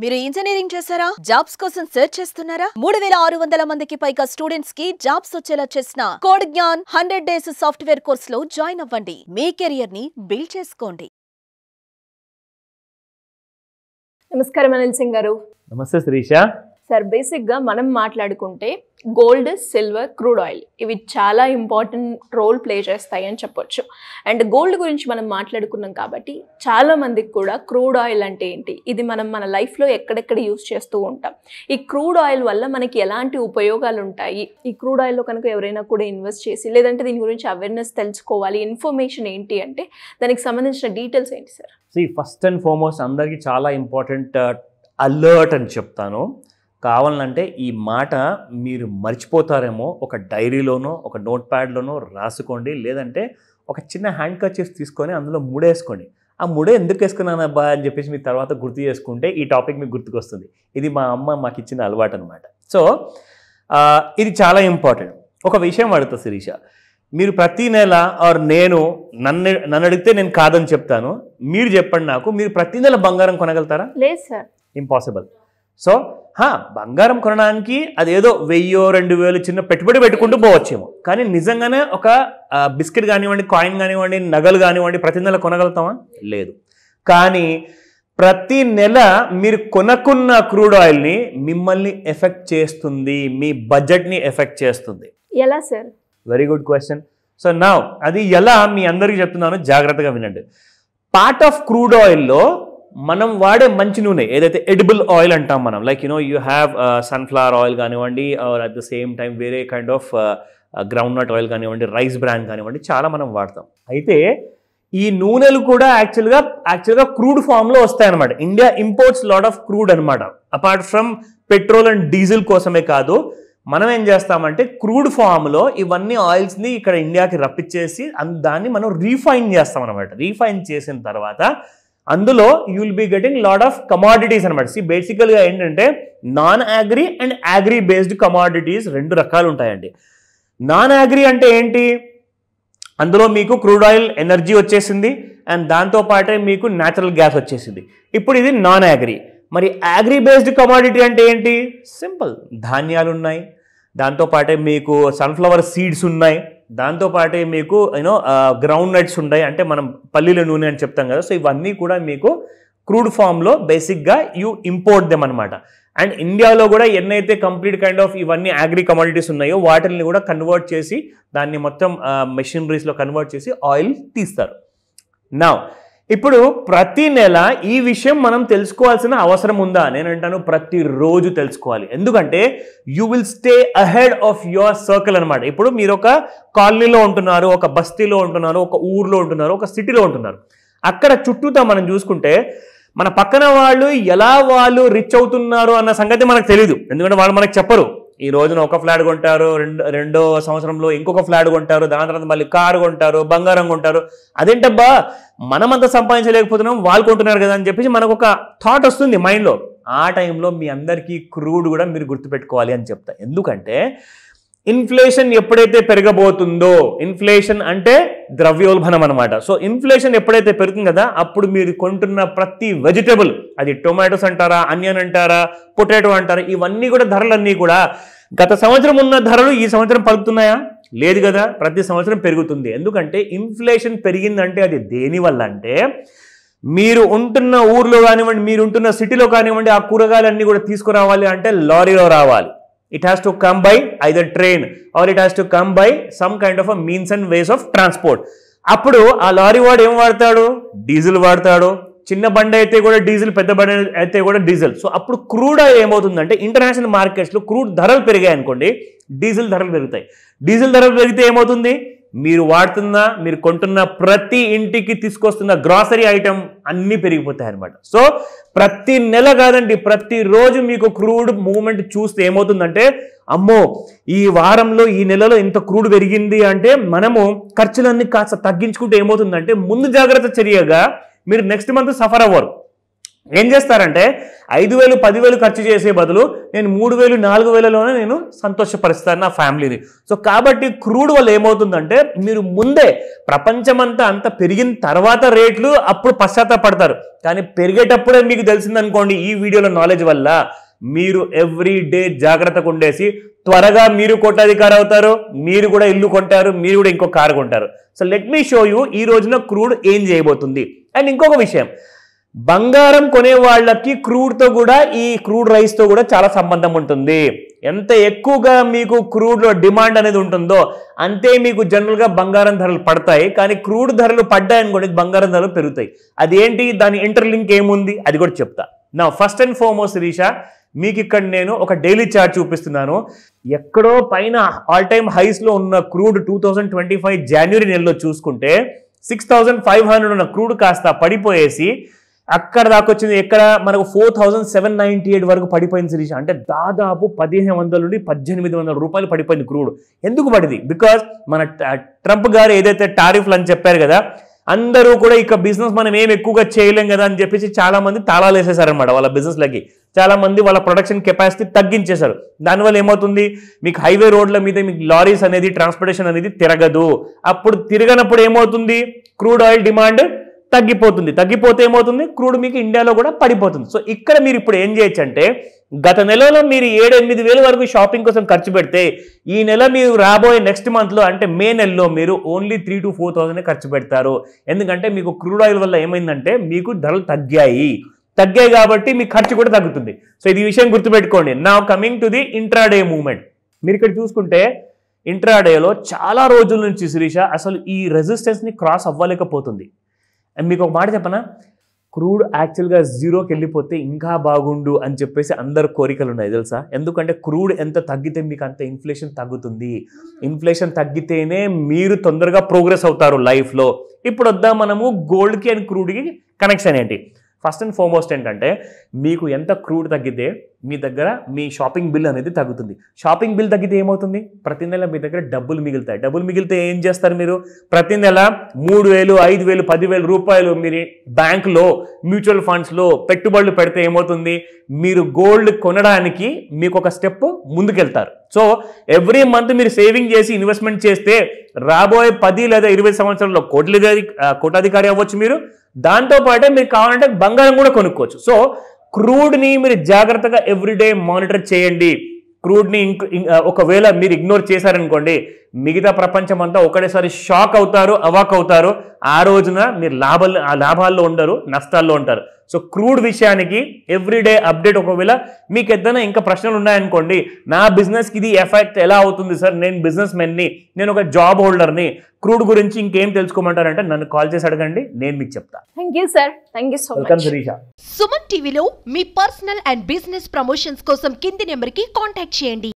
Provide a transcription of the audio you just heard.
మీరు ఇంజనీరింగ్ చేశారా? జాబ్స్ కోసం సెర్చ్ చేస్తున్నారా? 3600 మందికి పైగా స్టూడెంట్స్ కి జాబ్స్ వచ్చేలా చేసిన code Gyan 100 days software course లో జాయిన్ అవ్వండి. మీ కెరియర్ ని బిల్డ్ చేసుకోండి. నమస్కారం అనిల్ సింగ్ గారు. నమస్తే శిరీష. సార్, బేసిక్గా మనం మాట్లాడుకుంటే గోల్డ్, సిల్వర్, క్రూడ్ ఆయిల్ ఇవి చాలా ఇంపార్టెంట్ రోల్ ప్లే చేస్తాయి అని చెప్పొచ్చు. అండ్ గోల్డ్ గురించి మనం మాట్లాడుకున్నాం కాబట్టి చాలా మందికి కూడా క్రూడ్ ఆయిల్ అంటే ఏంటి, ఇది మనం మన లైఫ్లో ఎక్కడెక్కడ యూజ్ చేస్తూ ఉంటాం, ఈ క్రూడ్ ఆయిల్ వల్ల మనకి ఎలాంటి ఉపయోగాలు ఉంటాయి, ఈ క్రూడ్ ఆయిల్లో కనుక ఎవరైనా కూడా ఇన్వెస్ట్ చేసి లేదంటే దీని గురించి అవేర్నెస్ తెలుసుకోవాలి, ఇన్ఫర్మేషన్ ఏంటి అంటే దానికి సంబంధించిన డీటెయిల్స్ ఏంటి సార్? ఫస్ట్ అండ్ ఫార్మోస్ట్ అందరికీ చాలా ఇంపార్టెంట్ అలర్ట్ అని చెప్తాను. కావాలంటే ఈ మాట మీరు మర్చిపోతారేమో, ఒక డైరీలోనో ఒక నోట్ ప్యాడ్లోనో రాసుకోండి, లేదంటే ఒక చిన్న హ్యాండ్ కర్చీఫ్ తీసుకొని అందులో ముడేసుకోండి. ఆ ముడే ఎందుకు వేసుకున్నాను అబ్బా అని చెప్పేసి మీరు తర్వాత గుర్తు చేసుకుంటే ఈ టాపిక్ మీకు గుర్తుకొస్తుంది. ఇది మా అమ్మ మాకు ఇచ్చిన అలవాటు అనమాట. సో ఇది చాలా ఇంపార్టెంట్. ఒక విషయం అడుగుతా శిరీష, మీరు ప్రతి నెల ఆర్ నన్ను అడిగితే నేను కాదని చెప్తాను, మీరు చెప్పండి నాకు, మీరు ప్రతి నెల బంగారం కొనగలుగుతారా? లేదు సార్, ఇంపాసిబుల్. సో బంగారం కొనడానికి అదేదో 1000-2000 చిన్న పెట్టుబడి పెట్టుకుంటూ పోవచ్చేమో, కానీ నిజంగానే ఒక బిస్కెట్ కానివ్వండి, కాయిన్ కానివ్వండి, నగలు కానివ్వండి ప్రతి నెల కొనగలుగుతామా? లేదు. కానీ ప్రతి నెల మీరు కొనుక్కున్న క్రూడ్ ఆయిల్ని మిమ్మల్ని ఎఫెక్ట్ చేస్తుంది, మీ బడ్జెట్ని ఎఫెక్ట్ చేస్తుంది. ఎలా sir? Very good question. So now అది ఎలా మీ అందరికీ చెప్తున్నాను, జాగ్రత్తగా వినండి. పార్ట్ ఆఫ్ క్రూడ్ ఆయిల్లో మనం వాడే మంచి నూనె ఏదైతే ఎడిబుల్ ఆయిల్ అంటాం మనం, like you have sunflower oil కానివ్వండి, or at the same time వేరే kind of groundnut oil కానివ్వండి, రైస్ బ్రాండ్ కానివ్వండి, చాలా మనం వాడతాం. అయితే ఈ నూనెలు కూడా యాక్చువల్గా క్రూడ్ ఫామ్లో వస్తాయన్నమాట. India imports lot of crude అనమాట. Apart from petrol and diesel కోసమే కాదు, మనం ఏం చేస్తామంటే క్రూడ్ ఫామ్లో ఇవన్నీ ఆయిల్స్ని ఇక్కడ ఇండియాకి రప్పించేసి దాన్ని మనం రీఫైన్ చేస్తాం అనమాట. రీఫైన్ చేసిన తర్వాత అందులో you will be getting lot of commodities అనమాట. బేసికల్గా ఏంటంటే non agri and agri based commodities 2 రకాలు ఉంటాయండి. నాన్ అగ్రి అంటే ఏంటి? అందులో మీకు క్రూడ్ ఆయిల్ ఎనర్జీ వచ్చేసింది అండ్ దాంతోపాటే మీకు న్యాచురల్ గ్యాస్ వచ్చేసింది. ఇప్పుడు ఇది నాన్ అగ్రి. మరి అగ్రి బేస్డ్ కమాడిటీ అంటే ఏంటి? సింపుల్, ధాన్యాలు ఉన్నాయి, దాంతోపాటే మీకు సన్ఫ్లవర్ సీడ్స్ ఉన్నాయి, దాంతోపాటే మీకు గ్రౌండ్ నట్స్ ఉన్నాయి, అంటే మనం పల్లీల నూనె అని చెప్తాం కదా. సో ఇవన్నీ కూడా మీకు క్రూడ్ ఫామ్లో బేసిక్గా యూ ఇంపోర్ట్ దెమ్ అనమాట. అండ్ ఇండియాలో కూడా ఎన్నైతే కంప్లీట్ కైండ్ ఆఫ్ ఇవన్నీ అగ్రి కమోడిటీస్ ఉన్నాయో వాటిని కూడా కన్వర్ట్ చేసి దాన్ని మొత్తం మెషినరీస్లో కన్వర్ట్ చేసి ఆయిల్ తీస్తారు. నౌ ఇప్పుడు ప్రతి నెల ఈ విషయం మనం తెలుసుకోవాల్సిన అవసరం ఉందా? నేను అంటాను ప్రతిరోజు తెలుసుకోవాలి. ఎందుకంటే you will stay ahead of your circle అనమాట. ఇప్పుడు మీరు ఒక కాలనీలో ఉంటున్నారు, ఒక బస్తీలో ఉంటున్నారు, ఒక ఊర్లో ఉంటున్నారు, ఒక సిటీలో ఉంటున్నారు. అక్కడ చుట్టూతా మనం చూసుకుంటే మన పక్కన వాళ్ళు రిచ్ అవుతున్నారు అన్న సంగతి మనకు తెలియదు. ఎందుకంటే వాళ్ళు మనకు చెప్పరు. ఈ రోజున ఒక ఫ్లాట్ కొంటారు, రెండో సంవత్సరంలో ఇంకొక ఫ్లాట్ కొంటారు, దాని తర్వాత మళ్ళీ కారు కొంటారు, బంగారం కొంటారు. అదేంటబ్బా మనమంతా సంపాదించలేకపోతున్నాం, వాళ్ళు కొంటున్నారు కదా అని చెప్పేసి మనకు ఒక థాట్ వస్తుంది మైండ్లో. ఆ టైంలో మీ అందరికీ క్రూడ్ కూడా మీరు గుర్తుపెట్టుకోవాలి అని చెప్తా. ఎందుకంటే ఇన్ఫ్లేషన్ ఎప్పుడైతే పెరగబోతుందో, ఇన్ఫ్లేషన్ అంటే ద్రవ్యోల్బణం అనమాట. సో ఇన్ఫ్లేషన్ ఎప్పుడైతే పెరుగుతుంది కదా, అప్పుడు మీరు కొంటున్న ప్రతి వెజిటబుల్, అది టొమాటోస్ అంటారా, ఆనియన్ అంటారా, పొటాటో అంటారా, ఇవన్నీ కూడా ధరలన్నీ కూడా గత సంవత్సరం ఉన్న ధరలు ఈ సంవత్సరం పలుకుతున్నాయా? లేదు కదా, ప్రతి సంవత్సరం పెరుగుతుంది. ఎందుకంటే ఇన్ఫ్లేషన్ పెరిగిందంటే అది దేనివల్ల అంటే, మీరు ఉంటున్న ఊర్లో కానివ్వండి, మీరు ఉంటున్న సిటీలో కానివ్వండి, ఆ కూరగాయలన్నీ కూడా తీసుకురావాలి అంటే లారీలో రావాలి. It has to come by either train or it has to come by some kind of a means and ways of transport. అప్పుడు ఆ లారీ వాడు ఏం వాడతాడు? డీజిల్ వాడతాడు. చిన్న బండి అయితే కూడా డీజిల్, పెద్ద బండి అయితే కూడా డీజిల్. సో అప్పుడు క్రూడ్ ఏమవుతుందంటే ఇంటర్నేషనల్ మార్కెట్స్లో క్రూడ్ ధరలు పెరిగాయి అనుకోండి, డీజిల్ ధరలు పెరుగుతాయి. డీజిల్ ధరలు పెరిగితే ఏమవుతుంది? మీరు కొంటున్న ప్రతి ఇంటికి తీసుకొస్తున్న గ్రాసరీ ఐటమ్ అన్నీ పెరిగిపోతాయి అనమాట. సో ప్రతి నెల కాదండి, ప్రతిరోజు మీకు క్రూడ్ మూవ్మెంట్ చూస్తే ఏమవుతుందంటే, అమ్మో ఈ వారంలో ఈ నెలలో ఇంత క్రూడ్ పెరిగింది అంటే మనము ఖర్చులన్నీ కాస్త తగ్గించుకుంటే ఏమవుతుందంటే ముందు జాగ్రత్త చర్యగా మీరు నెక్స్ట్ మంత్ సఫర్ అవ్వరు. ఏం చేస్తారంటే 5,000 10,000 ఖర్చు చేసే బదులు నేను 3,000 4,000లోనే నేను సంతోషపరుస్తాను నా ఫ్యామిలీని. సో కాబట్టి క్రూడ్ వల్ల ఏమవుతుందంటే మీరు ముందే ప్రపంచమంతా అంత పెరిగిన తర్వాత రేట్లు అప్పుడు పశ్చాత్తాపడతారు. కానీ పెరిగేటప్పుడే మీకు తెలిసిందనుకోండి ఈ వీడియోలో నాలెడ్జ్ వల్ల, మీరు ఎవ్రీ డే జాగ్రత్తగా ఉండేసి త్వరగా మీరు కోటాధికారి అవుతారు, మీరు కూడా ఇల్లు కొంటారు, మీరు కూడా ఇంకో కారు కొంటారు. So let me show you ఈ రోజున క్రూడ్ ఏం చేయబోతుంది. అండ్ ఇంకొక విషయం, బంగారం కొనే వాళ్ళకి క్రూడ్తో కూడా ఈ క్రూడ్ రైస్తో కూడా చాలా సంబంధం ఉంటుంది. ఎంత ఎక్కువగా మీకు క్రూడ్లో డిమాండ్ అనేది ఉంటుందో అంతే మీకు జనరల్గా బంగారం ధరలు పడతాయి. కానీ క్రూడ్ ధరలు పడ్డాయనుకోండి బంగారం ధరలు పెరుగుతాయి. అదేంటి, దాని ఇంటర్లింక్ ఏముంది అది కూడా చెప్తా. నా ఫస్ట్ అండ్ ఫార్మోస్ట్ శిరీష, మీకు ఇక్కడ నేను ఒక డైలీ చార్ట్ చూపిస్తున్నాను. ఎక్కడో పైన ఆల్ టైమ్ హైస్లో ఉన్న క్రూడ్ 2025 జనవరి నెలలో చూసుకుంటే 6,500 ఉన్న క్రూడ్ కాస్త పడిపోయేసి అక్కడ దాకా వచ్చింది. ఎక్కడ మనకు 4,798 వరకు పడిపోయింది శిరీష. అంటే దాదాపు 1,500 నుండి 1,800 రూపాయలు పడిపోయింది క్రూడ్. ఎందుకు పడింది? బికాజ్ మన ట్రంప్ గారు ఏదైతే టారిఫ్లు అని చెప్పారు కదా, అందరూ కూడా ఇక బిజినెస్ మనం ఏం ఎక్కువగా చేయలేం కదా అని చెప్పేసి చాలా మంది తాళాలు వేసేసారనమాట వాళ్ళ బిజినెస్లకి. చాలా మంది వాళ్ళ ప్రొడక్షన్ కెపాసిటీ తగ్గించేశారు. దానివల్ల ఏమవుతుంది, మీకు హైవే రోడ్ల మీద మీకు లారీస్ అనేది ట్రాన్స్పోర్టేషన్ అనేది తిరగదు. అప్పుడు తిరగనప్పుడు ఏమవుతుంది, క్రూడ్ ఆయిల్ డిమాండ్ తగ్గిపోతుంది. తగ్గిపోతే ఏమవుతుంది, క్రూడ్ మీకు ఇండియాలో కూడా పడిపోతుంది. సో ఇక్కడ మీరు ఇప్పుడు ఏం చేయొచ్చు అంటే, గత నెలలో మీరు 7-8 వేల వరకు షాపింగ్ కోసం ఖర్చు పెడితే ఈ నెల మీరు రాబోయే నెక్స్ట్ మంత్లో అంటే మే నెలలో మీరు ఓన్లీ 3,000 to 4,000 ఖర్చు పెడతారు. ఎందుకంటే మీకు క్రూడ్ ఆయిల్ వల్ల ఏమైందంటే మీకు ధరలు తగ్గాయి కాబట్టి మీ ఖర్చు కూడా తగ్గుతుంది. సో ఇది విషయం గుర్తుపెట్టుకోండి. Now coming to the intraday movement. మీరు ఇక్కడ చూసుకుంటే ఇంట్రాడేలో చాలా రోజుల నుంచి శిరీష అసలు ఈ రెసిస్టెన్స్ని క్రాస్ అవ్వలేకపోతుంది. అండ్ మీకు ఒక మాట చెప్పనా, క్రూడ్ యాక్చువల్గా జీరోకి వెళ్ళిపోతే ఇంకా బాగుండు అని చెప్పేసి అందరు కోరికలు ఉన్నాయి తెలుసా. ఎందుకంటే క్రూడ్ ఎంత తగ్గితే మీకు అంత ఇన్ఫ్లేషన్ తగ్గుతుంది. ఇన్ఫ్లేషన్ తగ్గితేనే మీరు తొందరగా ప్రోగ్రెస్ అవుతారు లైఫ్లో. ఇప్పుడు వద్దాం మనము గోల్డ్కి అండ్ క్రూడ్కి కనెక్షన్ ఏంటి. ఫస్ట్ అండ్ ఫార్మోస్ట్ ఏంటంటే, మీకు ఎంత క్రూడ్ తగ్గితే మీ దగ్గర మీ షాపింగ్ బిల్ అనేది తగ్గుతుంది. షాపింగ్ బిల్ తగ్గితే ఏమవుతుంది, ప్రతి నెల మీ దగ్గర డబ్బులు మిగులుతాయి. డబ్బులు మిగిలితే ఏం చేస్తారు మీరు, ప్రతి నెల 3,000 5,000 10,000 రూపాయలు మీరు బ్యాంకులో మ్యూచువల్ ఫండ్స్లో పెట్టుబడులు పెడితే ఏమవుతుంది, మీరు గోల్డ్ కొనడానికి మీకు ఒక స్టెప్ ముందుకెళ్తారు. సో ఎవ్రీ మంత్ మీరు సేవింగ్ చేసి ఇన్వెస్ట్మెంట్ చేస్తే రాబోయే 10 లేదా 20 సంవత్సరాల్లో కోటాధికారి అవ్వచ్చు మీరు. దాంతోపాటే మీరు కావాలంటే బంగారం కూడా కొనుక్కోవచ్చు. సో క్రూడ్ని మీరు జాగ్రత్తగా ఎవ్రీడే మానిటర్ చేయండి. క్రూడ్ని ఒకవేళ మీరు ఇగ్నోర్ చేశారనుకోండి, మిగతా ప్రపంచం అంతా ఒకటేసారి షాక్ అవుతారు, అవాక్ అవుతారు. ఆ రోజున మీరు లాభాల్లో ఉండరు, నష్టాల్లో ఉంటారు. సో క్రూడ్ విషయానికి ఎవ్రీడే అప్డేట్. ఒకవేళ మీకు ఏదైనా ఇంకా ప్రశ్నలు ఉన్నాయనుకోండి, నా బిజినెస్కి ఇది ఎఫెక్ట్ ఎలా అవుతుంది సార్, నేను బిజినెస్ మెన్ని, నేను ఒక జాబ్ హోల్డర్ని, క్రూడ్ గురించి ఇంకేం తెలుసుకోమంటారంటే నన్ను కాల్ చేసి అడగండి, నేను మీకు చెప్తా. Thank you sir, thank you so much. Sirisha, Suman టీవీలో మీ పర్సనల్ అండ్ బిజినెస్ ప్రమోషన్స్ కోసం కింది నెంబర్కి కాంటాక్ట్ చేయండి.